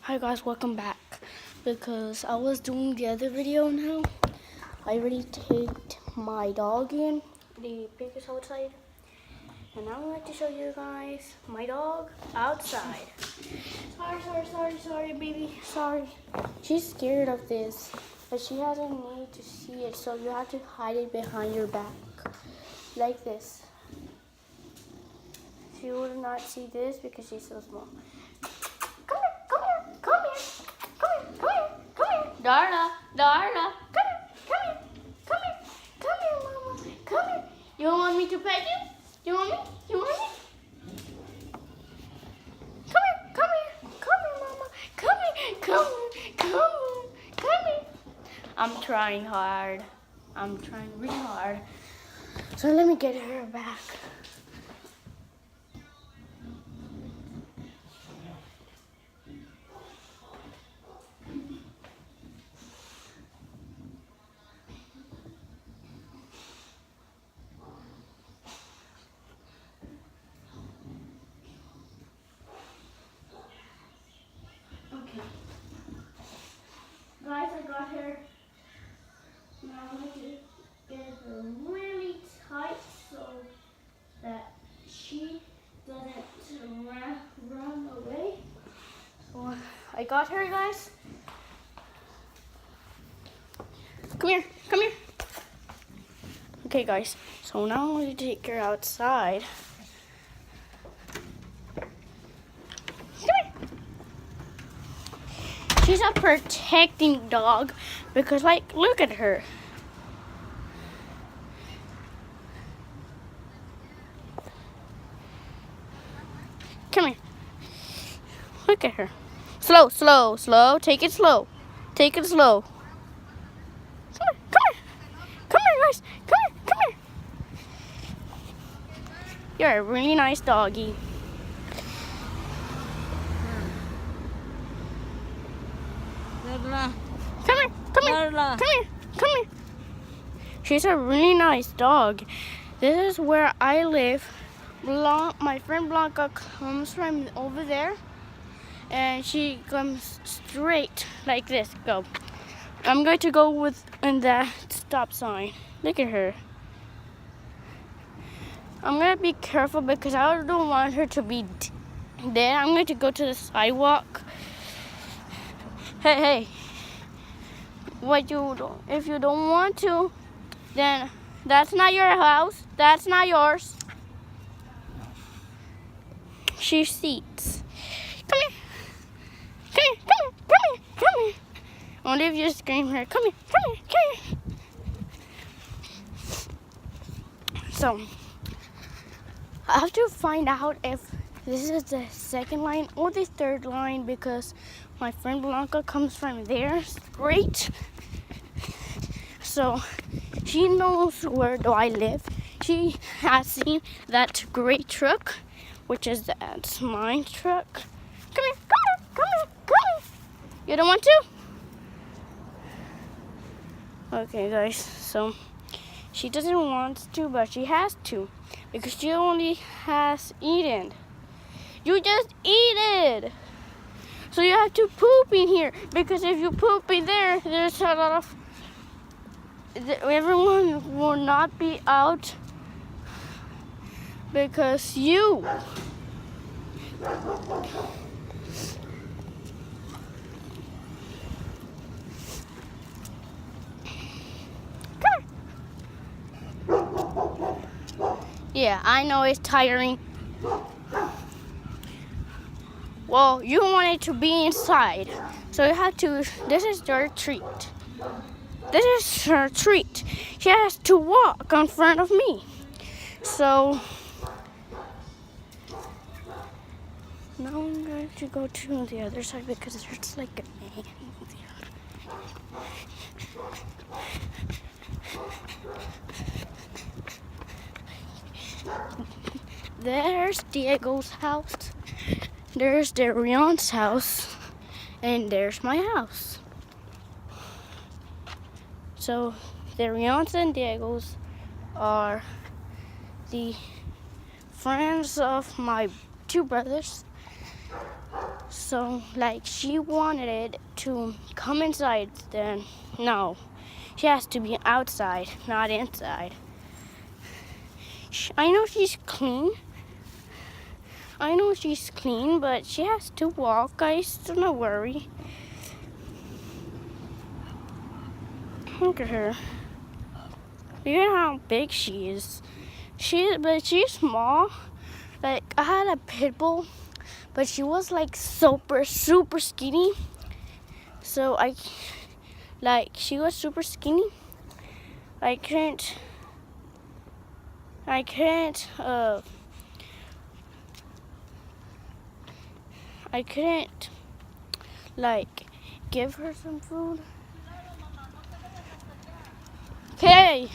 Hi guys, welcome back. Because I was doing the other video now, I already taped my dog in the biggest outside, and now I'm going to show you guys my dog outside. Sorry, baby, sorry. She's scared of this, but she hasn't need to see it, so you have to hide it behind your back, like this. She will not see this because she's so small. Come here. Darla, come here, mama, come here. You want me to pet you? You want me? Come here, mama, come here. I'm trying really hard. So let me get her back. Guys, I got her. Now I'm going to get her really tight so that she doesn't run away. So I got her, guys. Come here. Okay, guys. So now I'm going to take her outside. She's a protecting dog because, like, look at her. Come here. Look at her. Slow. Take it slow. Come here, guys. Come here. You're a really nice doggy. Come here. She's a really nice dog. This is where I live. My friend Blanca comes from over there, and she comes straight like this. Go. I'm going to go in that stop sign. Look at her. I'm going to be careful because I don't want her to be dead. I'm going to go to the sidewalk. Hey. If you don't want to, then that's not your house. That's not yours. She seats. Come here. Only if you scream her. Come here. So I have to find out if this is the second line or the third line because my friend Blanca comes from there straight. So she knows where do I live. She has seen that gray truck, which is that's my truck. Come here. You don't want to? Okay, guys. So she doesn't want to, but she has to because she only has eaten. You just eat it. So you have to poop in here because if you poop in there, there's a lot of everyone will not be out because you. Yeah, I know it's tiring. Well, you want it to be inside, so you have to. This is your treat. This is her treat. She has to walk in front of me. So now I'm going to go to the other side because there's like a man there. There's Diego's house. There's Darion's house. And there's my house. So Darion's and Diego's are the friends of my two brothers. So like she wanted it to come inside, then no. She has to be outside, not inside. I know she's clean. But she has to walk, guys. So don't worry. Look at her. Look at how big she is. But she's small. Like I had a pit bull, but she was like super skinny. So she was super skinny. I couldn't like give her some food. Okay.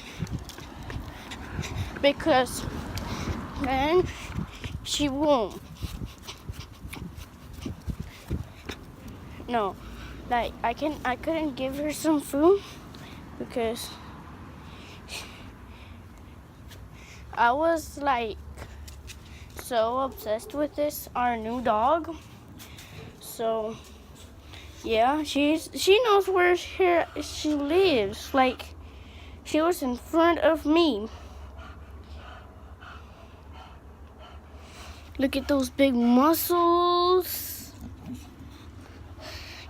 Because then she won't. No. Like I couldn't give her some food because I was like so obsessed with our new dog. So yeah, she knows where she lives. Like she was in front of me. Look at those big muscles.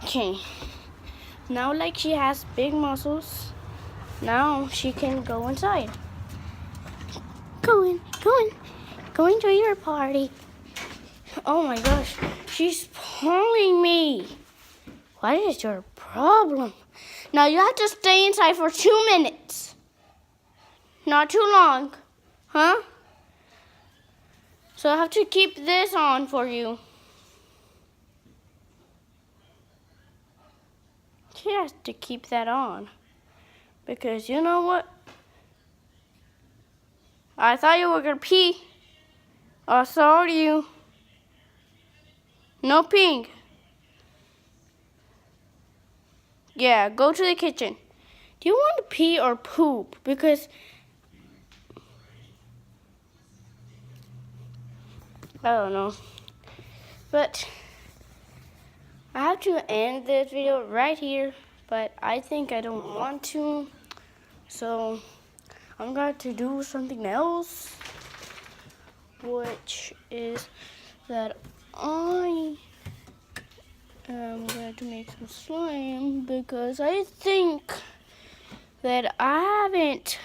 Okay. Now like she has big muscles. Now she can go inside. Go enjoy your party. Oh my gosh, she's pulling me. What is your problem? Now you have to stay inside for 2 minutes. Not too long, huh? So I have to keep this on for you. She has to keep that on. Because you know what? I thought you were gonna pee. I saw you. No peeing. Yeah, go to the kitchen. Do you want to pee or poop? Because I don't know. But I have to end this video right here. But I think I don't want to. So I'm going to do something else. Which is that I am going to make some slime. Because I think that I haven't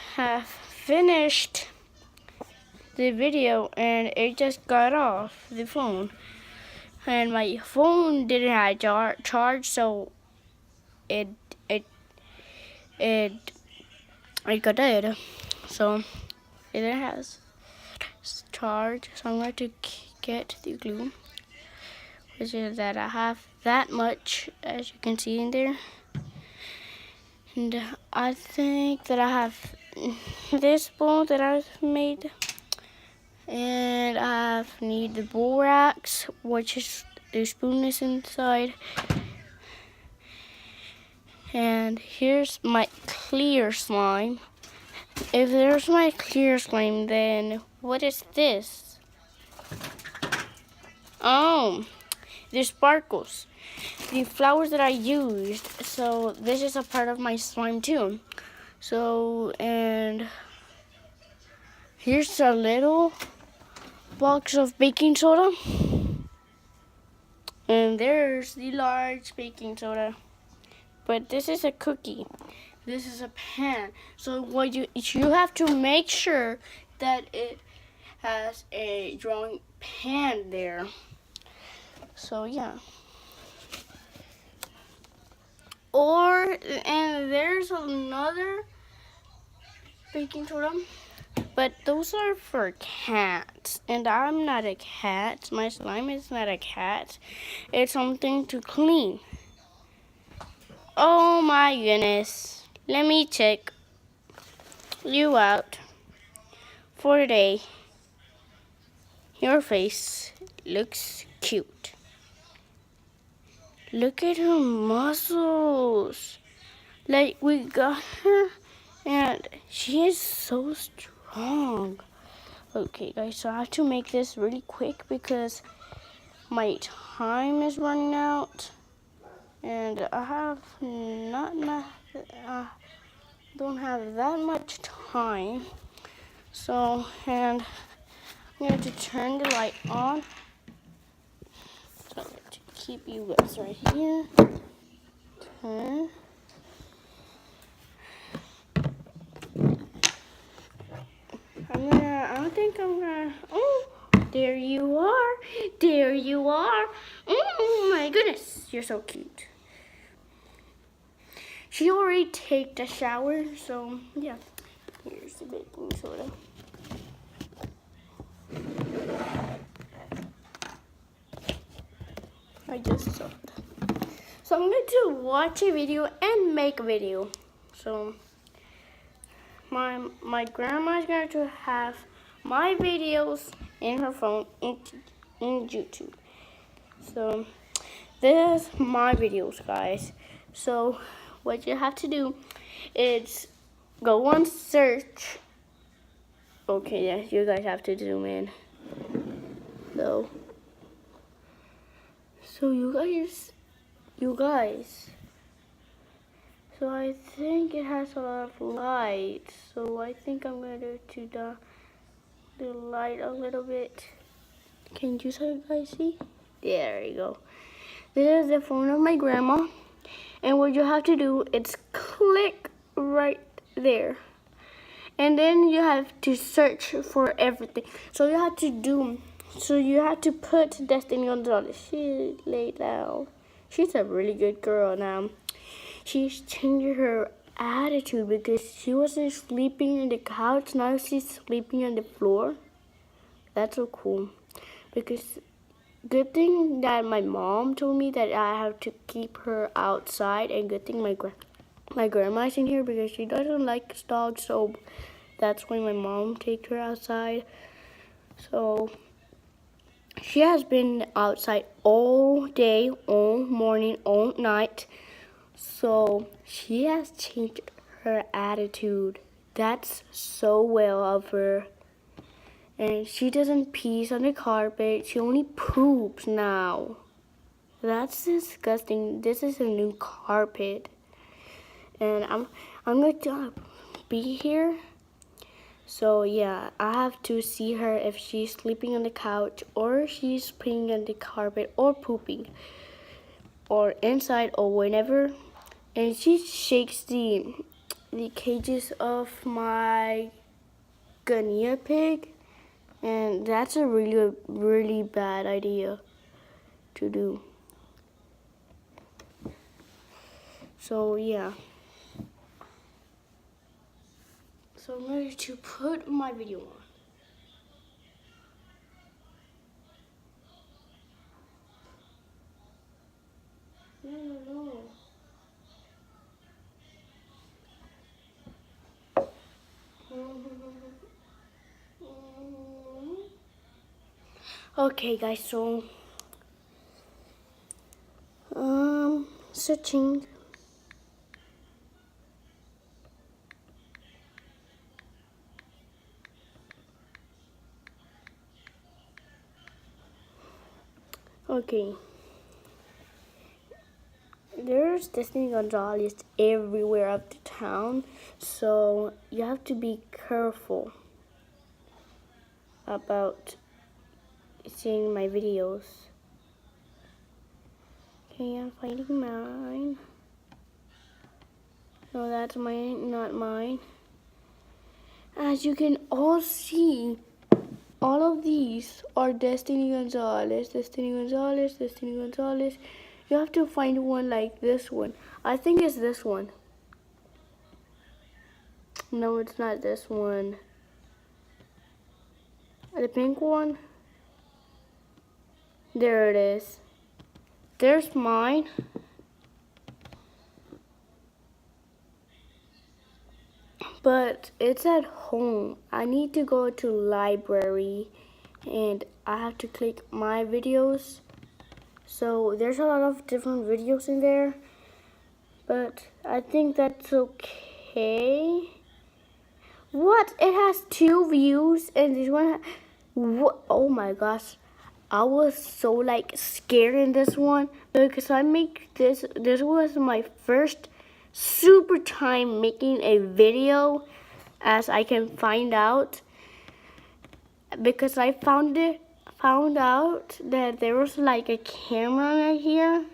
finished the video and it just got off the phone. And my phone didn't have charge, so it got dead. So it has charge. So I'm going to get the glue, which is that I have that much, as you can see in there. And I think that I have this bowl that I've made. And I need the borax, which is the spoon is inside. And here's my clear slime. If there's my clear slime, then what is this? Oh, the sparkles. The flowers that I used. So this is a part of my slime too. So, and here's a little box of baking soda. And there's the large baking soda. But this is a cookie. This is a pan. So what you have to make sure that it has a drawing pan there. So yeah. And there's another baking soda. But those are for cats. And I'm not a cat. My slime is not a cat. It's something to clean. Oh my goodness. Let me check you out for today. Your face looks cute. Look at her muscles. Like we got her and she is so strong. Okay guys, so I have to make this really quick because my time is running out, and I have don't have that much time. So, and I'm going to turn the light on. So I'm going to keep you guys right here. Turn. I think I'm gonna, oh, there you are. There you are. Oh my goodness, you're so cute. She already took a shower, so yeah. Here's the baking soda. I just saw it. So I'm going to watch a video and make a video. So my grandma's going to have my videos in her phone in YouTube. So this is my videos, guys. So what you have to do is go on search. Okay, yeah, you guys have to zoom in. So you guys. So I think it has a lot of light. So I think I'm going to turn the light a little bit. Can you guys see? There you go. This is the phone of my grandma. And what you have to do is click right there. And then you have to search for everything. So you have to put Destiny Gonzalez. She laid down. She's a really good girl now. She's changing her attitude because she wasn't sleeping in the couch. Now she's sleeping on the floor. That's so cool. Because good thing that my mom told me that I have to keep her outside, and good thing my grandma's in here because she doesn't like dogs, so that's why my mom takes her outside. So she has been outside all day, all morning, all night. So she has changed her attitude. That's so well of her. And she doesn't pee on the carpet. She only poops now. That's disgusting. This is a new carpet. And I'm going to be here. So yeah, I have to see her if she's sleeping on the couch or she's peeing on the carpet or pooping or inside or whenever. And she shakes the cages of my guinea pig. And that's a really bad idea to do. So yeah. So I'm going to put my video on. No. Okay guys, so searching. Okay. There's Destiny Gonzalez everywhere up the town, so you have to be careful about seeing my videos. Okay, I'm finding mine. No, that's mine, not mine. As you can all see, all of these are Destiny Gonzalez, Destiny Gonzalez, Destiny Gonzalez. You have to find one like this one. I think it's this one. No, it's not this one. The pink one. There it is. There's mine. But it's at home. I need to go to library and I have to click my videos. So there's a lot of different videos in there, but I think that's okay. What? It has 2 views and this one, what? Oh my gosh. I was so like scared in this one because I make this was my first super time making a video, as I can find out, because I found out that there was like a camera right here,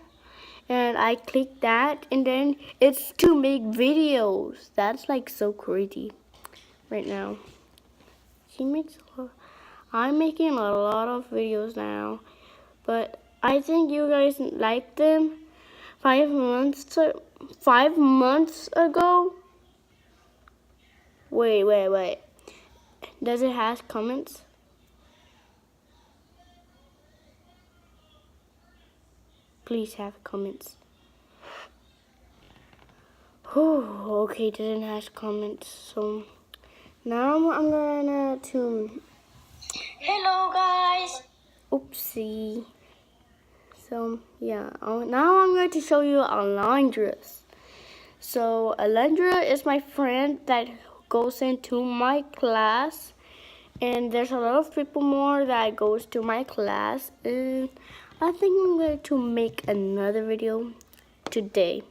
and I clicked that, and then it's to make videos. That's like so crazy right now. I'm making a lot of videos now, but I think you guys like them. 5 months ago. Wait. Does it have comments? Please have comments. Oh, okay, it doesn't have comments. So now I'm gonna Hello guys. Oopsie. So yeah, now I'm going to show you Alondra. So Alondra is my friend that goes into my class, and there's a lot of people more that goes to my class, and I think I'm going to make another video today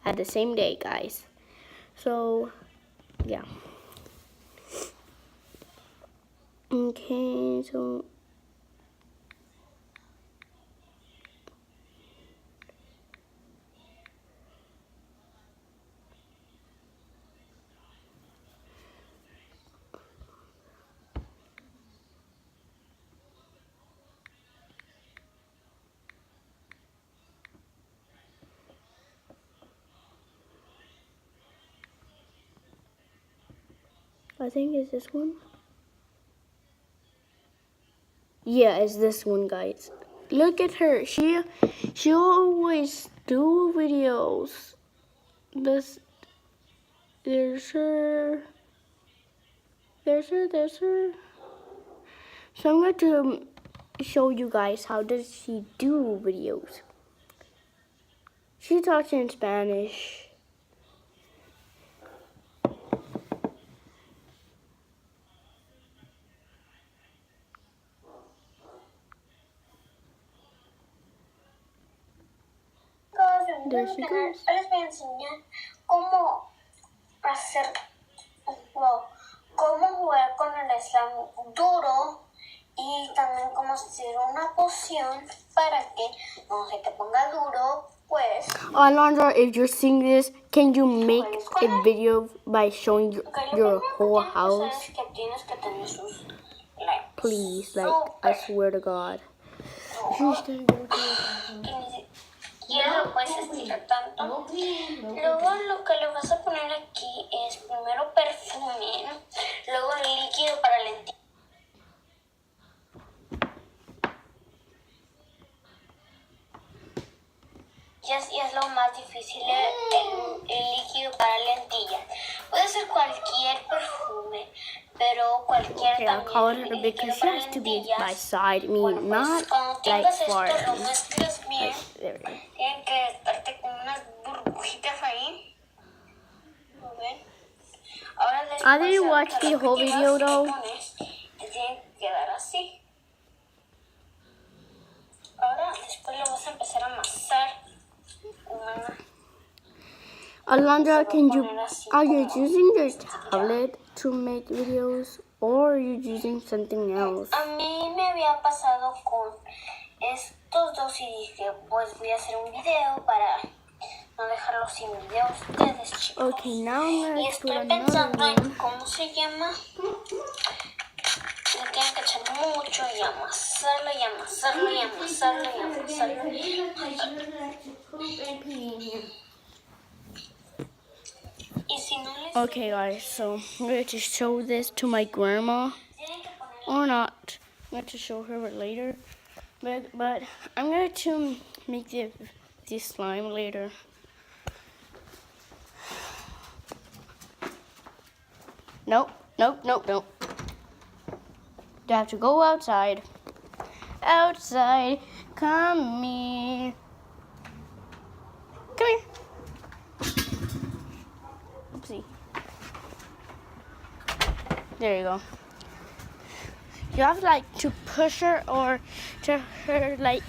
at the same day, guys. So yeah. Okay, so I think it's this one. Yeah, it's this one, guys. Look at her. She always do videos. There's her. There's her. So I'm going to show you guys how does she do videos. She talks in Spanish. There she goes. Les voy a enseñar cómo hacer, cómo jugar con el slime duro y también cómo hacer una poción para que no se te ponga duro, pues. Alondra, if you're seeing this, can you make a video by showing your whole house? Please, like, I swear to God. She's gonna go to Y no lo puedes estirar tanto. Luego lo que le vas a poner aquí es primero perfume, luego líquido para lentillas. Y es lo más difícil, el líquido para lentillas. Puede ser cualquier perfume, pero cualquier okay, I'll call her because she has to be beside me, not like far. Lo mezclas bien. There we go. Tienen que estarte con unas burbujitas ahí. Muy bien. Ahora I didn't watch the whole video though. Te tienen que quedar así. Ahora después lo vas a empezar a amasar. Alondra, are you using your tablet to make videos, or are you using something else? A mí me había pasado con estos dos y dije, pues voy a hacer un video para no dejarlos sin video a ustedes, chicos. Okay, now I'm gonna y estoy pensando en cómo se llama. Le tienen que echar mucho y amasarlo y amasarlo y amasarlo y amasarlo. Okay guys, so I'm going to show this to my grandma, or not. I'm going to show her later, but I'm going to make this slime later. Nope. You have to go outside. Outside, come here. Come here. Oopsie. There you go. you have like to push her or tell her like,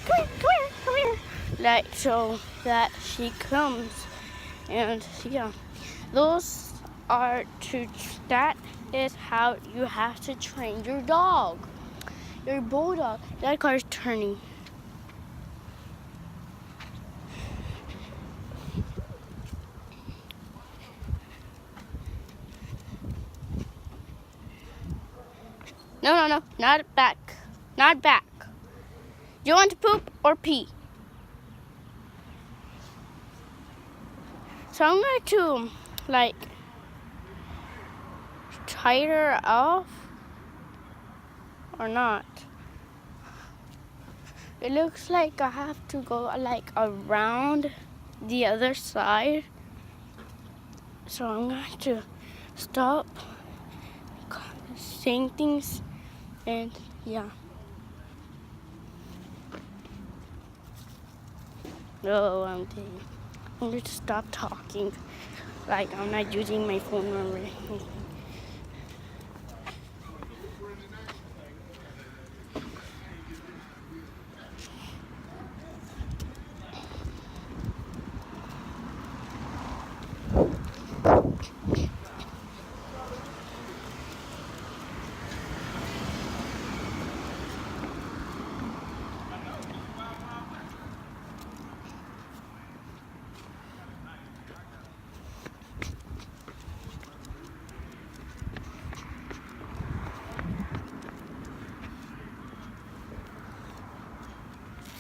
come here, come here, like so that she comes. And yeah, that is how you have to train your dog, your bulldog. That car is turning. No, not back. Not back. Do you want to poop or pee? So I'm going to, like, tie her off or not. It looks like I have to go, like, around the other side. So I'm going to stop saying things and yeah. No, I'm going to stop talking. Like I'm not using my phone or anything.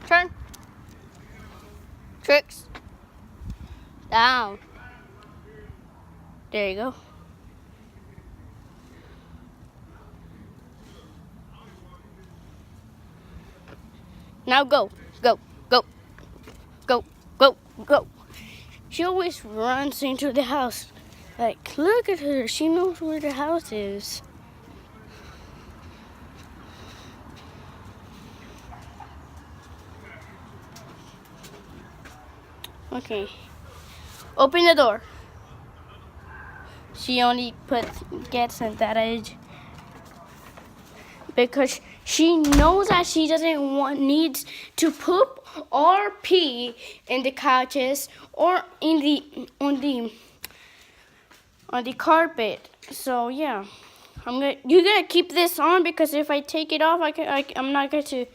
Turn. Tricks. Down. There you go. Now go. Go. Go. Go. Go. Go. She always runs into the house. Like, look at her. She knows where the house is. Okay. Open the door. She only gets at that edge because she knows that she doesn't needs to poop or pee in the couches or on the carpet. So yeah, you're gonna keep this on because if I take it off, I'm not going to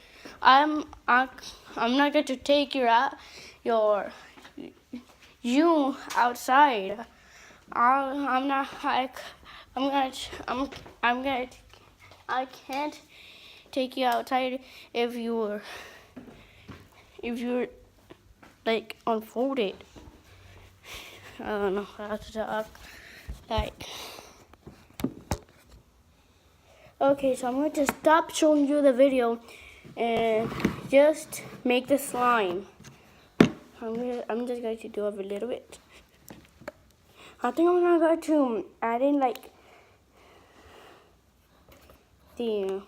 take you outside. I can't take you outside if you're like unfolded. I don't know how to talk. Like, okay, so I'm going to stop showing you the video and just make the slime. I'm just going to do it a little bit. I think I'm going to add in like I'm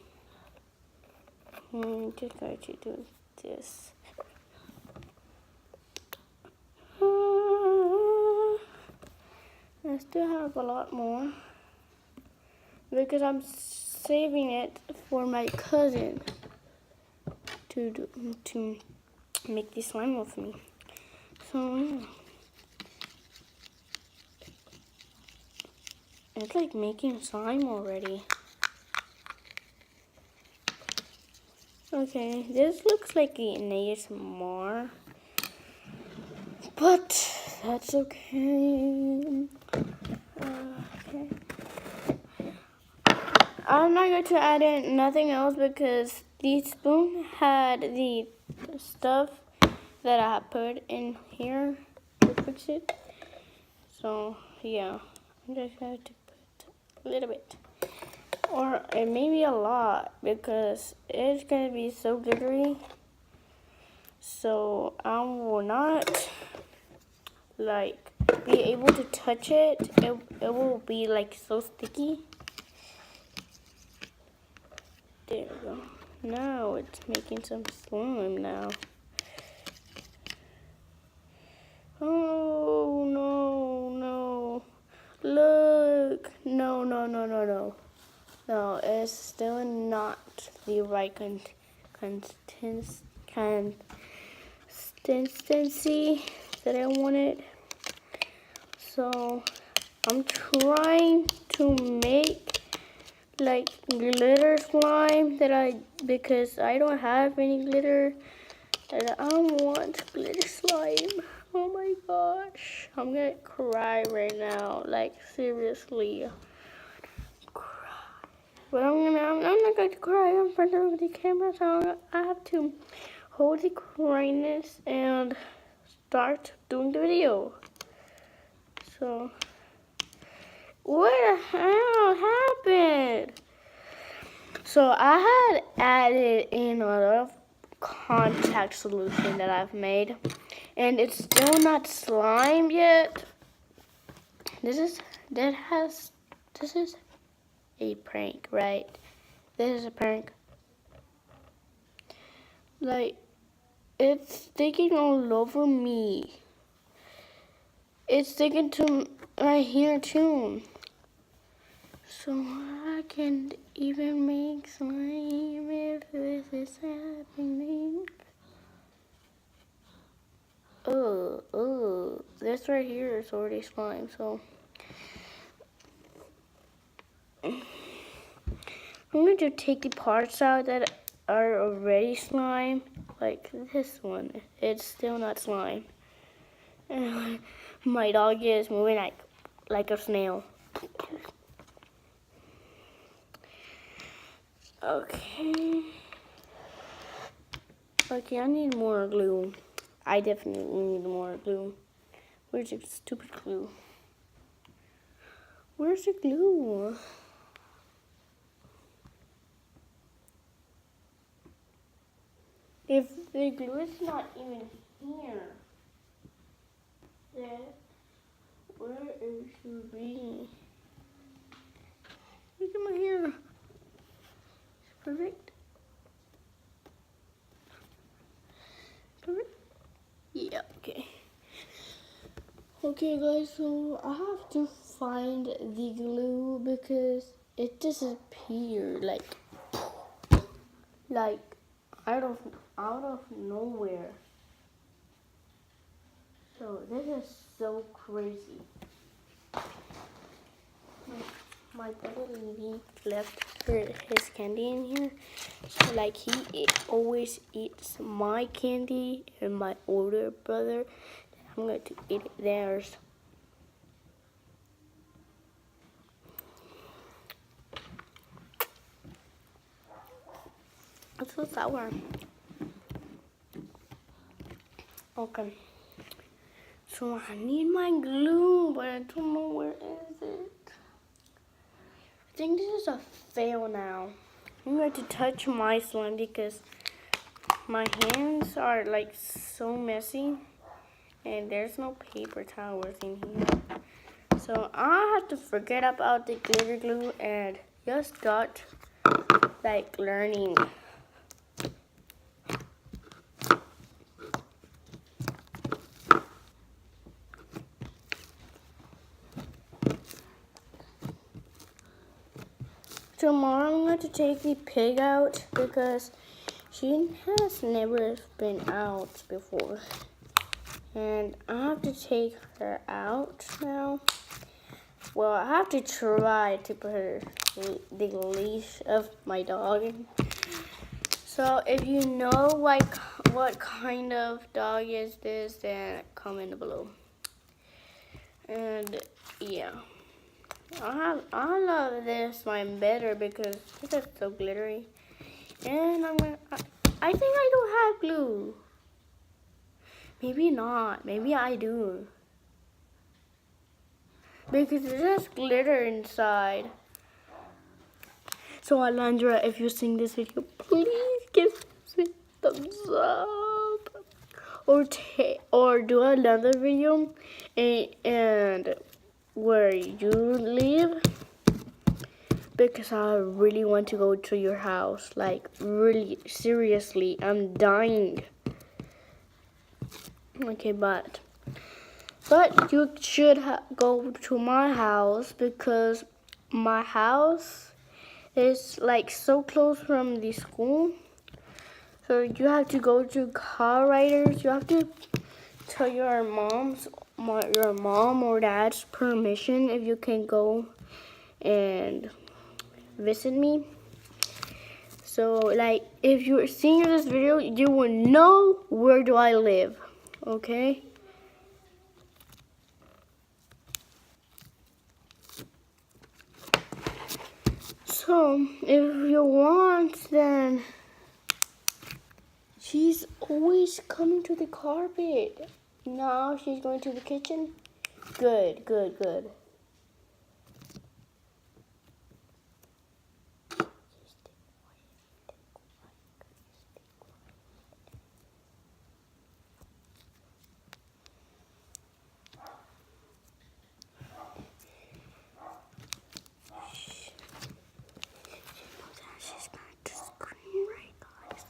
just going to do this. I still have a lot more because I'm saving it for my cousin to make this slime with me. So yeah. It's like making slime already. Okay, this looks like an ASMR, but that's okay. Okay. I'm not going to add in nothing else because the spoon had the stuff that I put in here to fix it. So yeah, I'm just going to put a little bit. Or it may be a lot because it's going to be so glittery. So I will not like be able to touch it. It will be like so sticky. There we go. Now it's making some slime now. Oh no. Look. No. No, it's still not the right consistency that I wanted. So I'm trying to make like glitter slime because I don't have any glitter and I want glitter slime. Oh my gosh, I'm gonna cry right now, like seriously. But I'm not going to cry in front of the camera, so I have to hold the cryness and start doing the video. So, what the hell happened? So I had added in a lot of contact solution that I've made, and it's still not slime yet. This is a prank, right? This is a prank. Like, it's sticking all over me. It's sticking to my hair too. So I can't even make slime if this is happening. Oh, this right here is already slime, so I'm going to take the parts out that are already slime, like this one. It's still not slime. And my dog is moving like a snail. Okay, I need more glue. I definitely need more glue. Where's the stupid glue? Where's the glue? If the glue is not even here, then where it should be? Look at my hair. It's perfect. Perfect. Yeah, okay. Okay guys, so I have to find the glue because it disappeared like out of nowhere. So this is so crazy. My brother left his candy in here. So like he always eats my candy and my older brother. I'm going to eat theirs. It's so sour. Okay. So I need my glue, but I don't know where is it. I think this is a fail now. I'm going to touch my slime because my hands are like so messy and there's no paper towels in here. So I have to forget about the glitter glue and just start like learning. Tomorrow I'm going to take the pig out because she has never been out before. And I have to take her out now. Well, I have to try to put her the leash of my dog. So if you know like what kind of dog is this, then comment below. And yeah. I love this slime better because this is so glittery. And I think I don't have glue. Maybe not. Maybe I do. Because there's glitter inside. So Alondra, if you're seeing this video, please give me a thumbs up. Or do another video and where you live, because I really want to go to your house. Like really, seriously, I'm dying. Okay, but you should go to my house because my house It's like so close from the school. So you have to go to car riders. You have to tell your mom or dad's permission if you can go and visit me. So like if you're seeing this video, you will know where do I live, okay? So if you want, then she's always coming to the carpet. Now she's going to the kitchen. Good, good, good. She's going to scream, right, guys?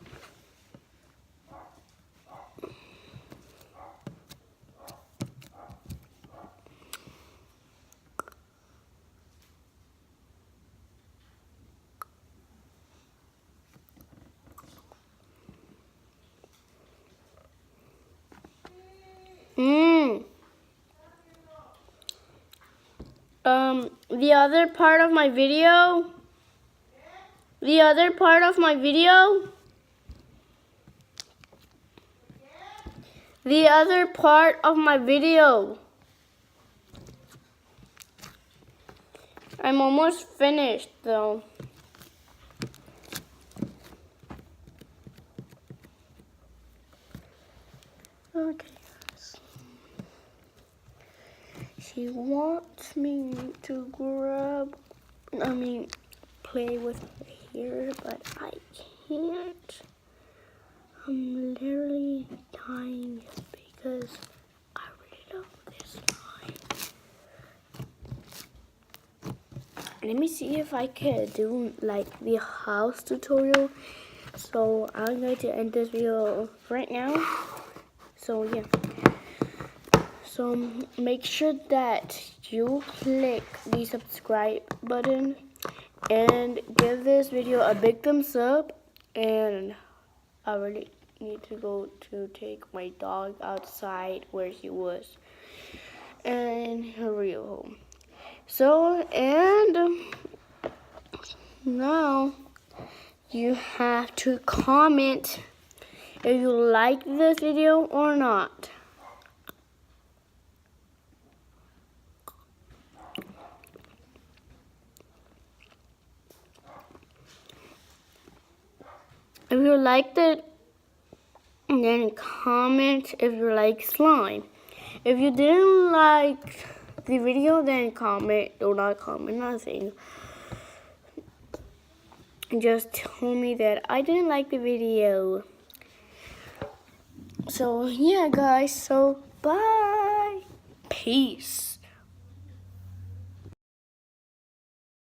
The other part of my video. The other part of my video. The other part of my video. I'm almost finished though. Okay. She wants me to play with her hair, but I can't. I'm literally dying because I really love this slime. Let me see if I can do like the house tutorial. So I'm going to end this video right now. So yeah. So make sure that you click the subscribe button and give this video a big thumbs up. And I really need to go to take my dog outside where he was and hurry home. So, and now you have to comment if you like this video or not. If you liked it, then comment if you like slime. If you didn't like the video, then comment. Do not comment nothing. Just tell me that I didn't like the video. So yeah, guys. So bye. Peace.